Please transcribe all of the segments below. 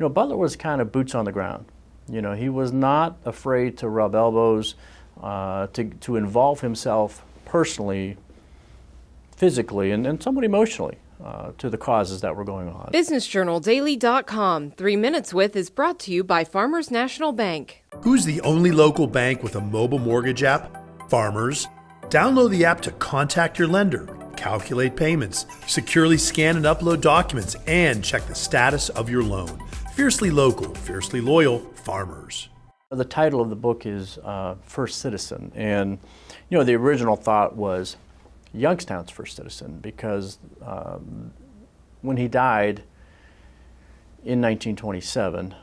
Butler was kind of boots on the ground. He was not afraid to rub elbows, to involve himself personally, physically, and somewhat emotionally to the causes that were going on. BusinessJournalDaily.com. 3 Minutes With is brought to you by Farmers National Bank. Who's the only local bank with a mobile mortgage app? Farmers. Download the app to contact your lender, calculate payments, securely scan and upload documents, and check the status of your loan. Fiercely local, fiercely loyal, Farmers. The title of the book is First Citizen, and the original thought was Youngstown's first citizen, because when he died in 1927,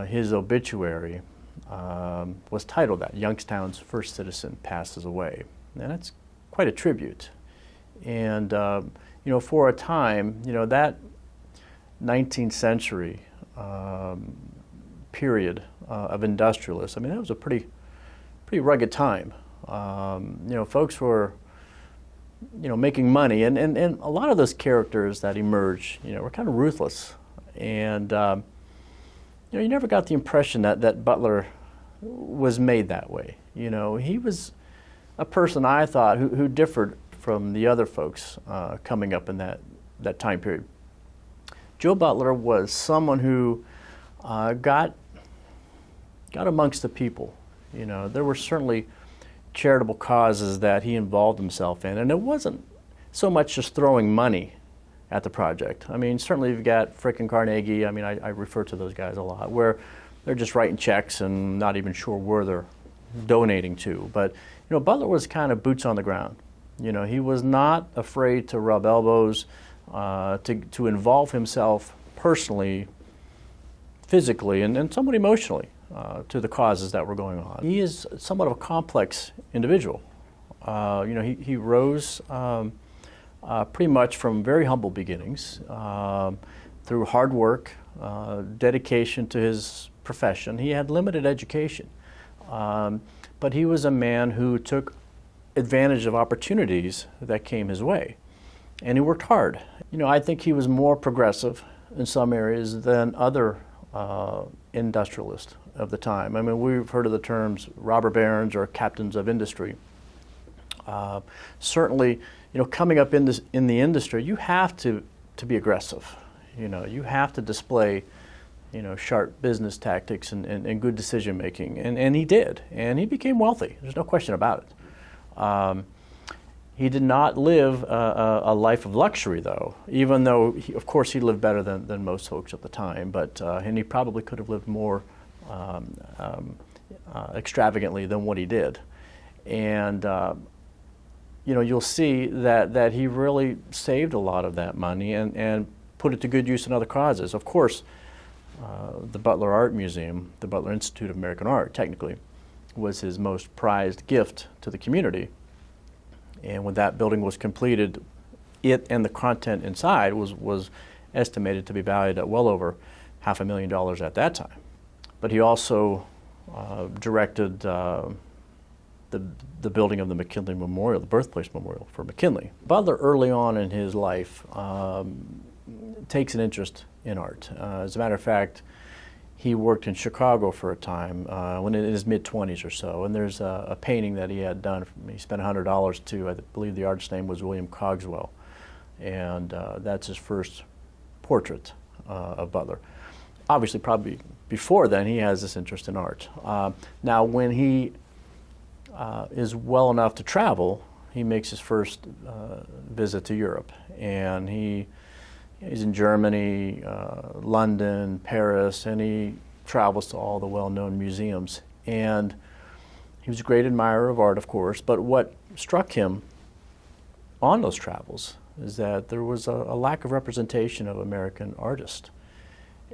his obituary was titled that, Youngstown's first citizen passes away. And that's quite a tribute. And for a time, that 19th century period of industrialists, that was a pretty rugged time. Folks were making money, and a lot of those characters that emerged, were kind of ruthless. And you never got the impression that Butler was made that way. He was a person, I thought, who differed from the other folks coming up in that time period. Joe Butler was someone who got amongst the people. There were certainly charitable causes that he involved himself in, and it wasn't so much just throwing money at the project. Certainly you've got Frick and Carnegie, I refer to those guys a lot, where they're just writing checks and not even sure where they're donating to. But Butler was kind of boots on the ground. He was not afraid to rub elbows, to involve himself personally, physically, and somewhat emotionally to the causes that were going on. He is somewhat of a complex individual. He rose pretty much from very humble beginnings through hard work, dedication to his profession. He had limited education, but he was a man who took advantage of opportunities that came his way, and he worked hard. I think he was more progressive in some areas than other industrialists of the time. We've heard of the terms robber barons or captains of industry. Certainly, coming up in the industry, you have to be aggressive. You have to display, sharp business tactics and good decision making, and he did, and he became wealthy. There's no question about it. He did not live a life of luxury, though, even though, of course, he lived better than most folks at the time, and he probably could have lived more extravagantly than what he did. And you'll see that he really saved a lot of that money and put it to good use in other causes. Of course, the Butler Art Museum, the Butler Institute of American Art, technically, was his most prized gift to the community. And when that building was completed, it and the content inside was estimated to be valued at well over $500,000 at that time. But he also directed the building of the McKinley Memorial, the birthplace memorial for McKinley. Butler, early on in his life, takes an interest in art. As a matter of fact, he worked in Chicago for a time, when in his mid-20s or so, and there's a painting that he had done. He spent $100 to, I believe the artist's name was William Cogswell, and that's his first portrait of Butler. Obviously, probably before then, he has this interest in art. Now, when he is well enough to travel, he makes his first visit to Europe, and he's in Germany, London, Paris, and he travels to all the well-known museums. And he was a great admirer of art, of course, but what struck him on those travels is that there was a lack of representation of American artists.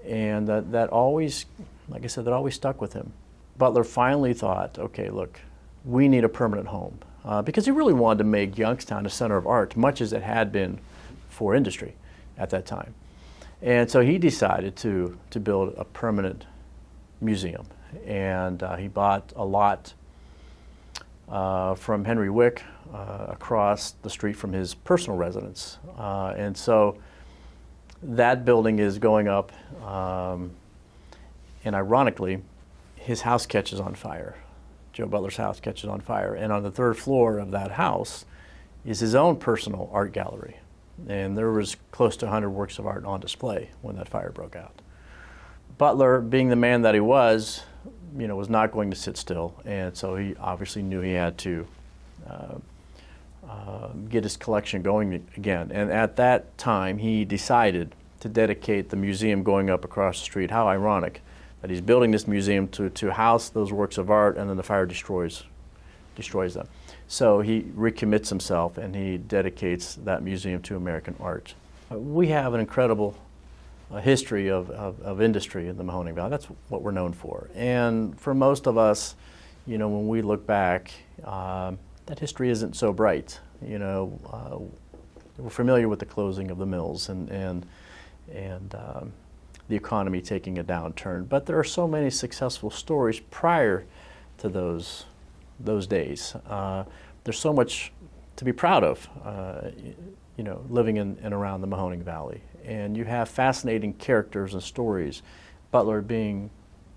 And that always, like I said, that always stuck with him. Butler finally thought, okay, look, we need a permanent home. Because he really wanted to make Youngstown a center of art, much as it had been for industry at that time. And so he decided to build a permanent museum. And he bought a lot from Henry Wick across the street from his personal residence. And so that building is going up And ironically, his house catches on fire. Joe Butler's house catches on fire. And on the third floor of that house is his own personal art gallery. And there was close to 100 works of art on display when that fire broke out. Butler, being the man that he was not going to sit still. And so he obviously knew he had to get his collection going again. And at that time, he decided to dedicate the museum going up across the street. How ironic that he's building this museum to house those works of art, and then the fire destroys them. So he recommits himself and he dedicates that museum to American art. We have an incredible history of industry in the Mahoning Valley. That's what we're known for. And for most of us, when we look back, that history isn't so bright. We're familiar with the closing of the mills and the economy taking a downturn. But there are so many successful stories prior to those days. There's so much to be proud of, living in and around the Mahoning Valley. And you have fascinating characters and stories, Butler being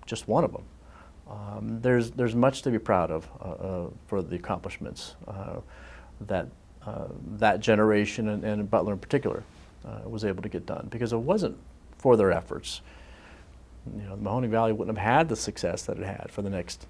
just one of them. There's much to be proud of for the accomplishments that generation and Butler in particular was able to get done. Because if it wasn't for their efforts, the Mahoning Valley wouldn't have had the success that it had for the next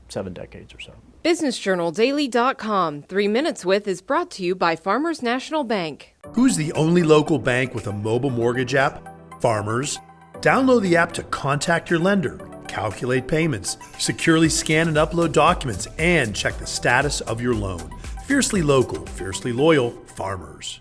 7 decades or so. BusinessJournalDaily.com 3 Minutes With is brought to you by Farmers National Bank. Who's the only local bank with a mobile mortgage app? Farmers. Download the app to contact your lender, calculate payments, securely scan and upload documents, and check the status of your loan. Fiercely local, fiercely loyal, Farmers.